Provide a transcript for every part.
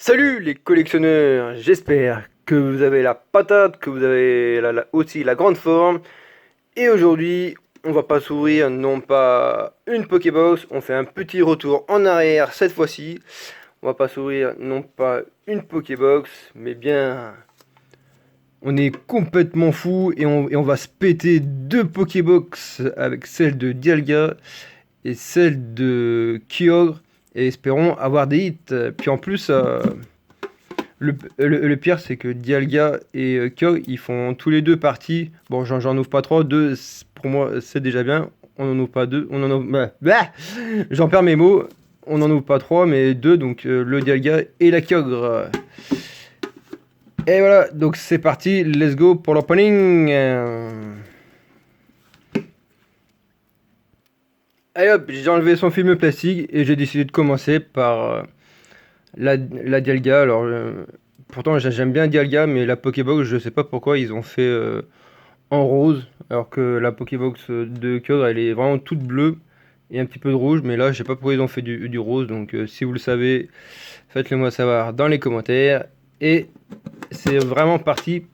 Salut les collectionneurs, j'espère que vous avez la patate, que vous avez aussi la grande forme. Et aujourd'hui, on va pas s'ouvrir non pas une Pokébox, on fait un petit retour en arrière cette fois-ci. On va pas s'ouvrir non pas une Pokébox, mais bien... On est complètement fou et on va se péter deux Pokébox avec celle de Dialga et celle de Kyogre. Et espérons avoir des hits. Puis en plus... le pire, c'est que Dialga et Kyogre, ils font tous les deux partie. Bon, j'en ouvre pas trois. Deux, pour moi, c'est déjà bien. On en ouvre pas deux. On en ouvre. J'en perds mes mots. On en ouvre pas trois, mais deux. Donc, le Dialga et la Kyogre. Et voilà, donc c'est parti. Let's go pour l'opening. Allez hop, j'ai enlevé son film plastique et j'ai décidé de commencer par la Dialga. Alors, pourtant, j'aime bien Dialga, mais la Pokébox, je sais pas pourquoi ils ont fait en rose, alors que la Pokébox de Kyogre, elle est vraiment toute bleue et un petit peu de rouge. Mais là, je sais pas pourquoi ils ont fait du rose. Donc, si vous le savez, faites-le moi savoir dans les commentaires. Et c'est vraiment parti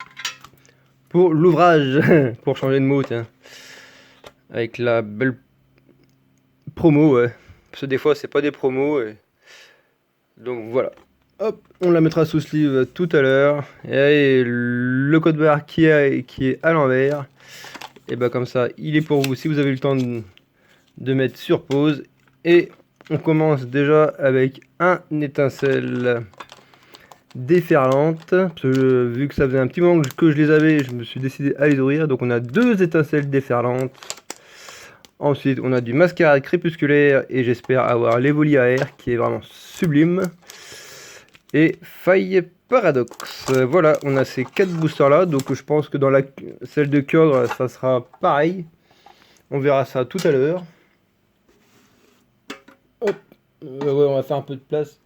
pour l'ouvrage, pour changer de mot, tiens. Avec la belle promo, ouais. Parce que des fois, c'est pas des promos. Donc voilà. Hop, on la mettra sous sleeve tout à l'heure. Et le code barre qui est à l'envers. Et bah comme ça, il est pour vous si vous avez le temps de mettre sur pause. Et on commence déjà avec un étincelle déferlante. Parce que, vu que ça faisait un petit moment que je les avais, je me suis décidé à les ouvrir. Donc on a deux étincelles déferlantes. Ensuite, on a du mascarade crépusculaire et j'espère avoir l'évoli AR qui est vraiment sublime. Et faille paradoxe. Voilà, on a ces 4 boosters là. Donc je pense que dans celle de Kyogre, ça sera pareil. On verra ça tout à l'heure. Hop, ouais, on va faire un peu de place.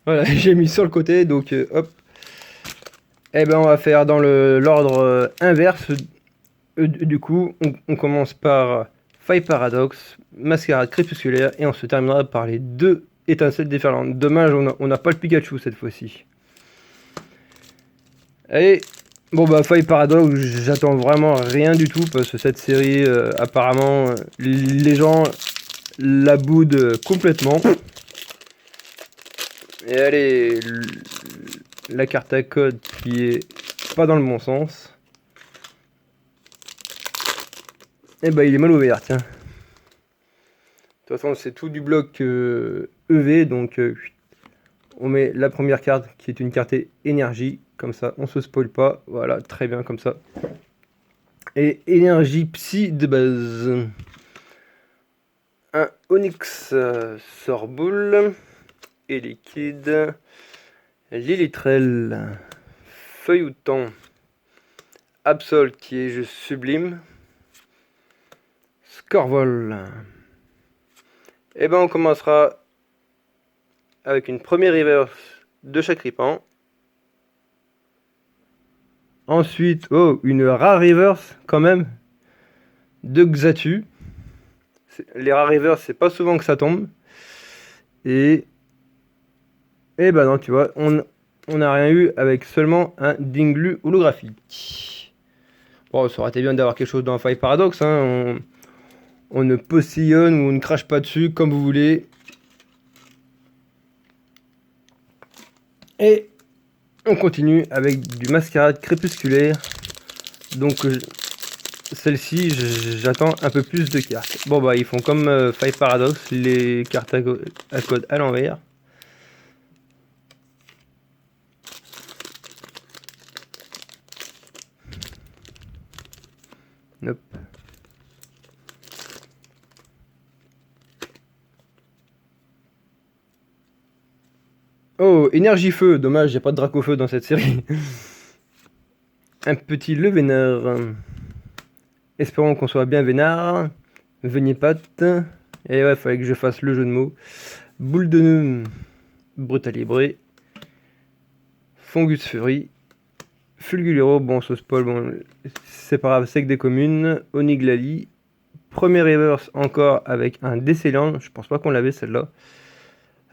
Voilà, j'ai mis sur le côté. Donc hop. Et ben on va faire dans l'ordre inverse. Du coup, on commence par faille paradoxe, mascarade crépusculaire et on se terminera par les deux étincelles déferlantes. Dommage, on n'a pas le Pikachu cette fois-ci. Allez, bon bah faille paradoxe, j'attends vraiment rien du tout parce que cette série, apparemment, les gens la boudent complètement. Et allez, la carte à code qui est pas dans le bon sens. Et bah il est mal ouvert, tiens. De toute façon, c'est tout du bloc EV, donc on met la première carte qui est une carte énergie, comme ça on se spoil pas, voilà, très bien comme ça. Et énergie psy de base. Un Onyx Sorboule et liquide. Lilitrel, Feuilleton, Absol qui est juste sublime. Scorvol. Et ben on commencera avec une première reverse de Chakripan. Ensuite, oh, une rare reverse quand même de Xatu. Les rares reverse, c'est pas souvent que ça tombe. Et ben non, tu vois, on n'a rien eu avec seulement un Dinglu holographique. Bon, ça aurait été bien d'avoir quelque chose dans Five Paradox, hein. On ne postillonne ou on ne crache pas dessus, comme vous voulez. Et on continue avec du mascarade crépusculaire. Donc celle-ci, j'attends un peu plus de cartes. Bon bah ils font comme Five Paradox, les cartes à code à l'envers. Hop. Oh, énergie feu, dommage, il n'y a pas de Dracofeu dans cette série. Un petit le vénère. Espérons qu'on soit bien vénard. Venipat. Et ouais, fallait que je fasse le jeu de mots. Boule de nœud. Brutalibré. Fungus Fury. Fulgulero, bon, ce spoil, bon, c'est pas grave, c'est que des communes. Oniglali. Premier reverse encore avec un Décéliant. Je pense pas qu'on l'avait celle-là.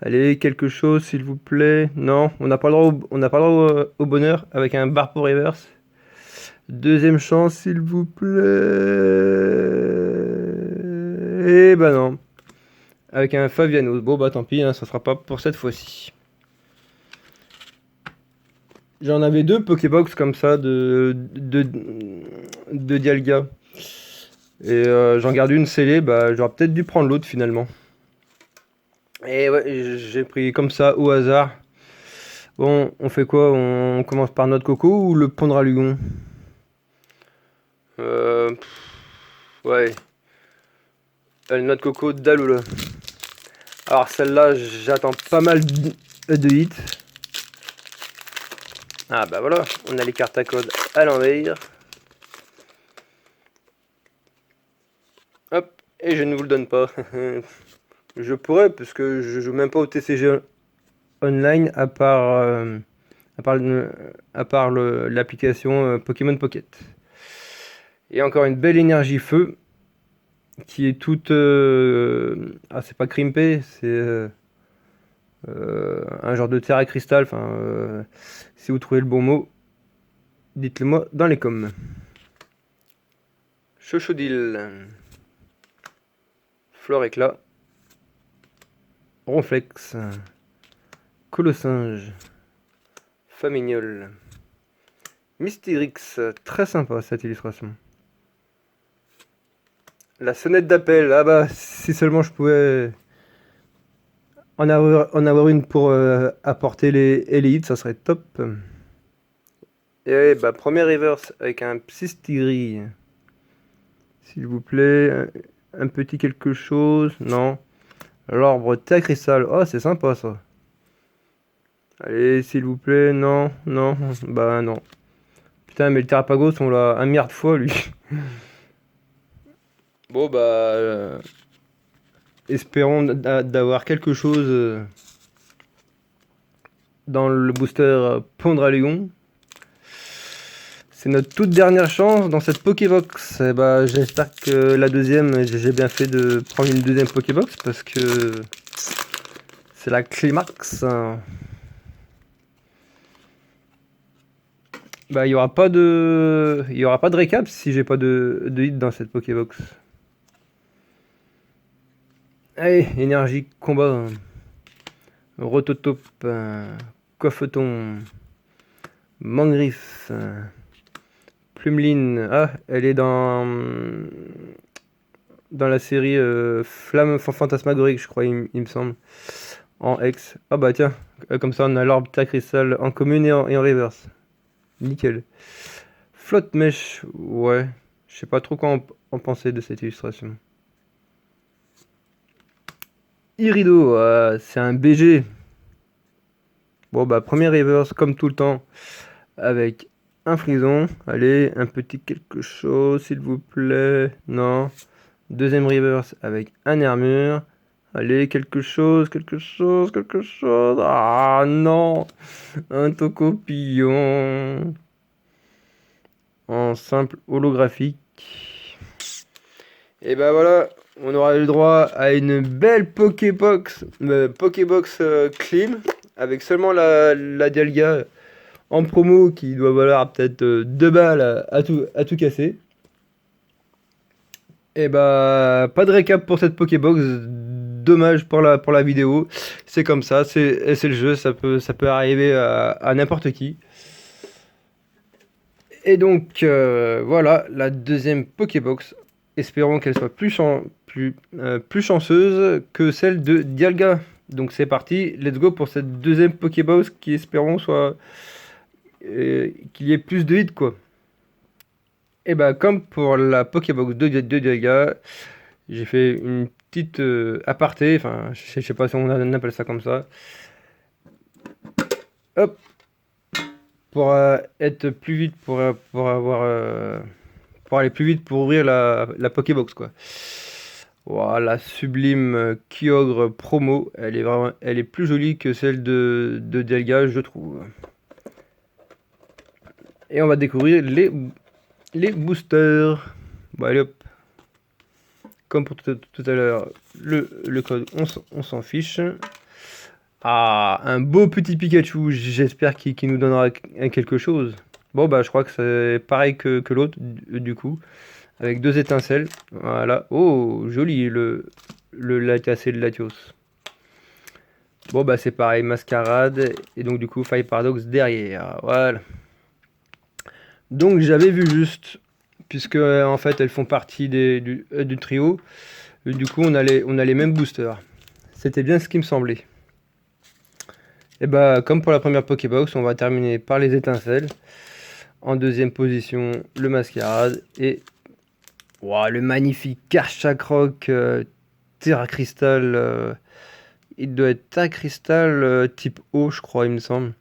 Allez, quelque chose s'il vous plaît. Non, on n'a pas le droit on n'a pas le droit au bonheur avec un Barpo reverse. Deuxième chance s'il vous plaît. Et bah non. Avec un Fabiano. Bon bah tant pis, hein, ça sera pas pour cette fois-ci. J'en avais deux Pokébox comme ça de Dialga. Et j'en garde une scellée, bah j'aurais peut-être dû prendre l'autre finalement. Et ouais, j'ai pris comme ça au hasard. Bon, on fait quoi? On commence par notre coco ou le Pondralugon? Ouais. Notre coco Daloula. Alors celle-là, j'attends pas mal de hits. Ah bah voilà, on a les cartes à code à l'envers. Hop, et je ne vous le donne pas. Je pourrais, parce que je joue même pas au TCG online à part l'application Pokémon Pocket. Et encore une belle énergie feu qui est toute... Ah, c'est pas crimpé, c'est un genre de terre à cristal. Enfin, si vous trouvez le bon mot, dites-le moi dans les coms. Chochodil, Floréclat, Ronflex, Colossinge, Famignol, Mystérix, très sympa cette illustration. La sonnette d'appel, ah bah si seulement je pouvais en avoir une pour apporter les hits, ça serait top. Et bah premier reverse avec un Psystigris. S'il vous plaît, un petit quelque chose, non. L'orbre Terre Cristal, oh c'est sympa ça. Allez, s'il vous plaît, non, non, bah non. Putain, mais le Terrapagos, on l'a un milliard de fois lui. Bon bah... espérons d'avoir quelque chose dans le booster Pondralugon. C'est notre toute dernière chance dans cette Pokébox. Et bah, j'espère que la deuxième, j'ai bien fait de prendre une deuxième Pokébox parce que c'est la climax. Bah, il y aura pas de récap si j'ai pas de hit dans cette Pokébox. Allez, énergie combat. Rototope, Coffeton, Mangriffe, Plumeline. Ah, elle est dans la série Flamme Fantasmagorique, je crois, il me semble. En X. Ah bah tiens, comme ça on a l'orbe Terre Cristal en commune et en reverse. Nickel. Flotte mèche, ouais. Je sais pas trop quoi en penser de cette illustration. Irido, c'est un BG. Bon bah premier reverse comme tout le temps avec un frison. Allez, un petit quelque chose s'il vous plaît. Non. Deuxième reverse avec un armure. Allez, quelque chose, quelque chose, quelque chose. Ah non. Un tocopillon. En simple holographique. Et ben voilà, on aura eu le droit à une belle Pokébox, clean, avec seulement la Dialga en promo qui doit valoir peut-être 2 balles à tout casser. Et bah, pas de récap pour cette Pokébox, dommage pour la vidéo. C'est comme ça, c'est le jeu, ça peut arriver à n'importe qui. Et donc voilà, la deuxième Pokébox. Espérons qu'elle soit plus chanceuse que celle de Dialga. Donc c'est parti, let's go pour cette deuxième Pokébox qui espérons soit qu'il y ait plus de hits quoi. Et bah comme pour la Pokébox de Dialga, j'ai fait une petite aparté, enfin je sais pas si on appelle ça comme ça. Hop, pour être plus vite, pour aller plus vite pour ouvrir la Pokébox quoi. Voilà, sublime Kyogre promo, elle est plus jolie que celle de Dialga, je trouve. Et on va découvrir les boosters. Bon, allez hop. Comme pour tout à l'heure, le code, on s'en fiche. Ah, un beau petit Pikachu, j'espère qu'il nous donnera quelque chose. Bon, bah, je crois que c'est pareil que l'autre, du coup, avec deux étincelles. Voilà. Oh, joli, le Latias et le Latios. Bon, bah, c'est pareil, Mascarade, et donc, du coup, Fire Paradox derrière. Voilà. Donc, j'avais vu juste, puisque, en fait, elles font partie du trio. Du coup, on a les mêmes boosters. C'était bien ce qui me semblait. Et bah, comme pour la première Pokébox, on va terminer par les étincelles. En deuxième position, le Mascarade. Et wow, le magnifique Karchakroc Terra Cristal. Il doit être Terra Cristal type eau, je crois, il me semble.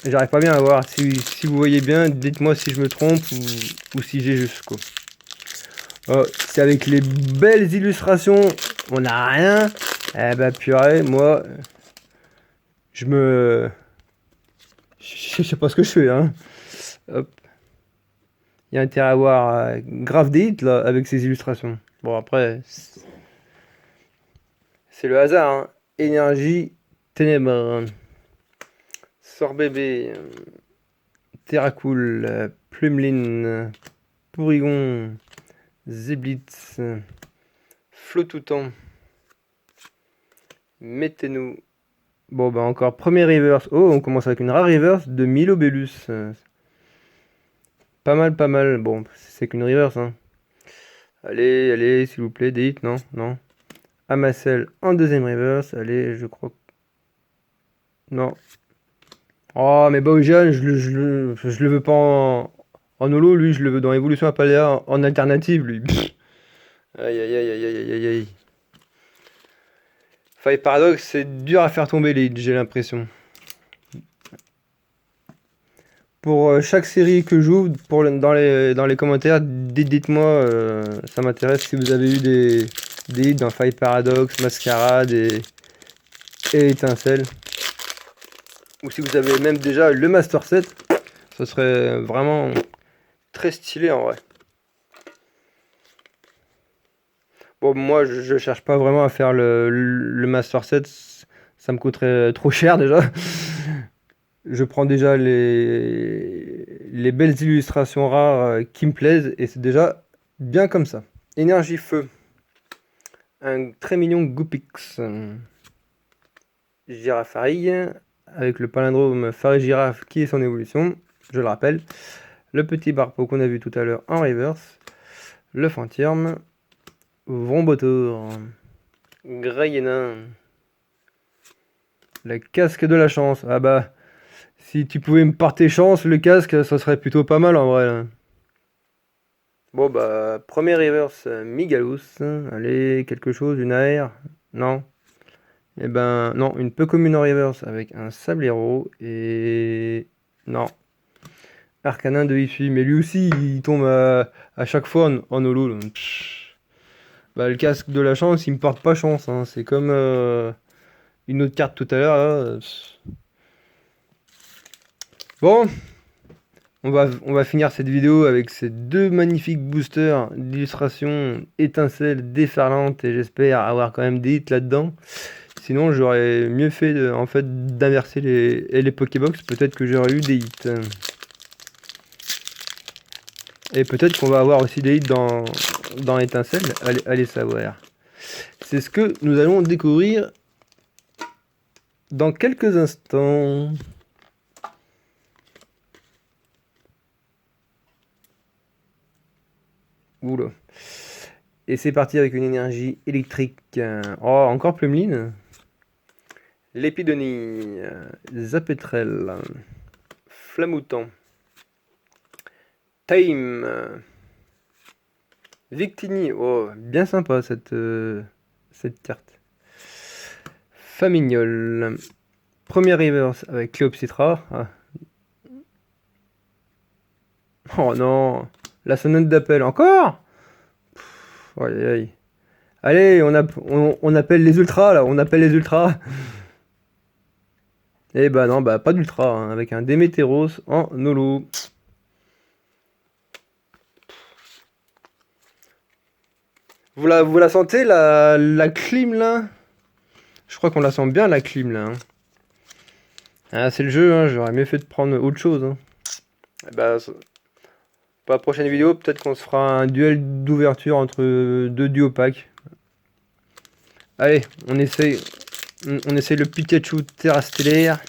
J'arrive pas bien à voir. Si vous voyez bien, dites-moi si je me trompe ou si j'ai juste quoi. Oh, c'est avec les belles illustrations, on n'a rien. Eh bah purée, moi, je me... Je sais pas ce que je fais, hein. Hop. Il y a intérêt à avoir grave des hits, là, avec ces illustrations. Bon, après, c'est le hasard, hein. Énergie, ténèbres, sort bébé, Terracool, Plumeline, Porygon, Zeblitz, Flotoutan, Mettez-nous. Bon, bah encore premier reverse. Oh, on commence avec une rare reverse de Milobellus. Pas mal, pas mal. Bon, c'est qu'une reverse, hein. Allez, allez, s'il vous plaît, des hits, non, non. Amassel en deuxième reverse. Allez, je crois. Non. Oh, mais Bowjan, je le veux pas en holo, lui, je le veux dans Évolution Apaléa en alternative, lui. Pff. Aïe, aïe, aïe, aïe, aïe, aïe, aïe. Fire Paradox, c'est dur à faire tomber les hits, j'ai l'impression. Pour chaque série que j'ouvre, dans les commentaires, dites-moi, ça m'intéresse si vous avez eu des hits dans Fire Paradox, Mascarade et Étincelle. Ou si vous avez même déjà le Master Set, ce serait vraiment très stylé en vrai. Bon, moi je cherche pas vraiment à faire le Master Set, ça me coûterait trop cher déjà. Je prends déjà les belles illustrations rares qui me plaisent et c'est déjà bien comme ça. Énergie feu, un très mignon Goopix. Girafaille, avec le palindrome Faré-Girafe qui est son évolution, je le rappelle. Le petit Barpo qu'on a vu tout à l'heure en reverse. Le Fantirme, Vrombotour, Greyénin, le casque de la chance. Ah bah, si tu pouvais me porter chance, le casque, ça serait plutôt pas mal en vrai là. Bon bah, premier reverse, Migalous. Allez, quelque chose, une AR? Non. Eh ben, non, une peu commune en reverse avec un Sablero et... Non. Arcanin de Ify, mais lui aussi, il tombe à chaque fois en holo. Là. Bah, le casque de la chance, il me porte pas chance. Hein. C'est comme une autre carte tout à l'heure. Là. Bon, on va finir cette vidéo avec ces deux magnifiques boosters d'illustration étincelles déferlantes et j'espère avoir quand même des hits là-dedans. Sinon, j'aurais mieux fait en fait d'inverser les Pokébox. Peut-être que j'aurais eu des hits. Et peut-être qu'on va avoir aussi des hits dans Étincelle. Allez savoir. C'est ce que nous allons découvrir dans quelques instants. Oula. Et c'est parti avec une énergie électrique. Oh, encore Plumeline. Lépidonie. Zapetrel. Flamoutant. Time. Victini. Oh, bien sympa cette carte. Famignol. Premier reverse avec Cléopsitra. Ah. Oh non. La sonnette d'appel. Encore? Aïe, aïe. Allez, on appelle les ultras là. On appelle les ultras. Eh bah non, bah pas d'ultra. Hein, avec un Démétéros en holo. Vous la sentez, la clim là? Je crois qu'on la sent bien, la clim là, hein. Ah, c'est le jeu, hein, j'aurais mieux fait de prendre autre chose, hein. Eh bah, pour la prochaine vidéo, peut-être qu'on se fera un duel d'ouverture entre deux duos packs. Allez, on essaye le Pikachu Terrastellaire.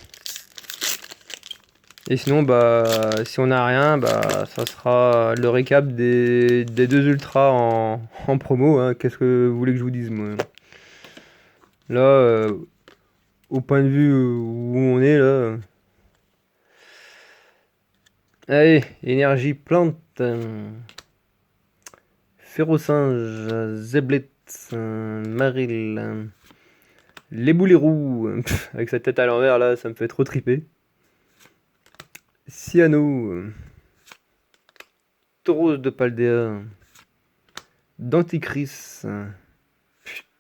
Et sinon, bah, si on n'a rien, bah, ça sera le récap des deux ultras en promo, hein. Qu'est-ce que vous voulez que je vous dise, moi? Là, au point de vue où on est, là. Allez, énergie plante. Férocinge, Zeblette, Maril. Les boulets roux. Avec sa tête à l'envers, là, ça me fait trop triper. Cyano. Tauros de Paldea. Denticris.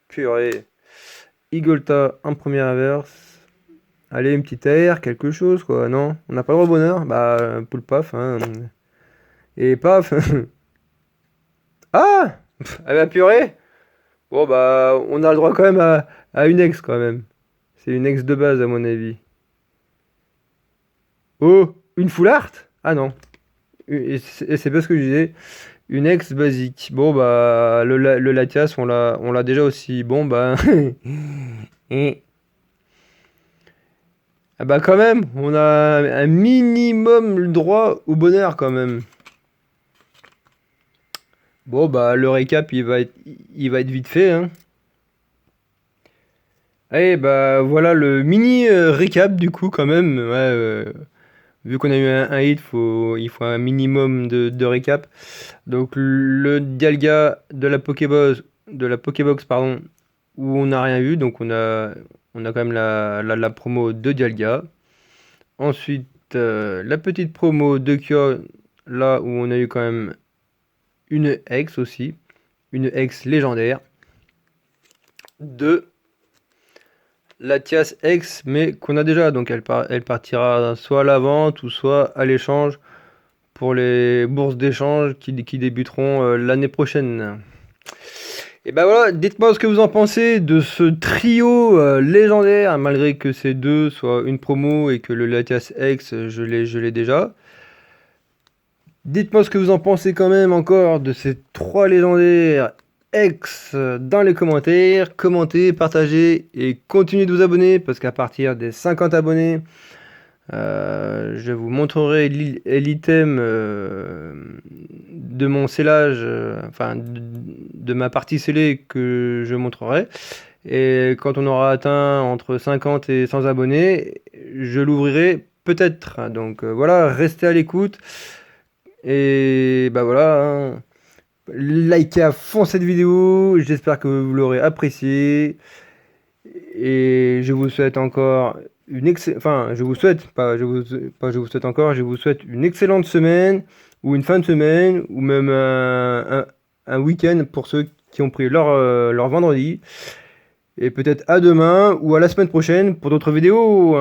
Purée. Igolta en première averse. Allez, une petite air, quelque chose, quoi. Non, on n'a pas le droit au bonheur. Bah, poule paf, hein. Et paf. Ah! Elle va purée. Bon, bah, on a le droit quand même à une ex, quand même. C'est une ex de base, à mon avis. Oh! Une full art? Ah non. Et c'est pas ce que je disais. Une ex basique. Bon, bah, le Latias, on l'a déjà aussi. Bon, bah. Et ah bah quand même, on a un minimum le droit au bonheur quand même. Bon bah le récap il va être vite fait, hein. Allez bah voilà le mini récap du coup quand même. Ouais, vu qu'on a eu un hit, il faut un minimum de récap. Donc le Dialga de la Pokébox pardon, où on n'a rien eu, donc on a quand même la promo de Dialga. Ensuite, la petite promo de Kyo, là où on a eu quand même une ex aussi, une ex légendaire. De la Tias ex, mais qu'on a déjà, donc elle partira soit à la vente ou soit à l'échange pour les bourses d'échange qui débuteront l'année prochaine. Et ben voilà, dites-moi ce que vous en pensez de ce trio légendaire, malgré que ces deux soient une promo et que le Latias X, je l'ai déjà. Dites-moi ce que vous en pensez quand même encore de ces trois légendaires X dans les commentaires. Commentez, partagez et continuez de vous abonner parce qu'à partir des 50 abonnés, je vous montrerai l'item de mon scellage, enfin de ma partie scellée que je montrerai. Et quand on aura atteint entre 50 et 100 abonnés, je l'ouvrirai peut-être. Donc voilà, restez à l'écoute. Et bah voilà, hein. Likez à fond cette vidéo. J'espère que vous l'aurez appréciée. Et je vous souhaite encore enfin, je vous souhaite, je vous souhaite encore, je vous souhaite une excellente semaine, ou une fin de semaine, ou même un week-end pour ceux qui ont pris leur vendredi. Et peut-être à demain, ou à la semaine prochaine pour d'autres vidéos.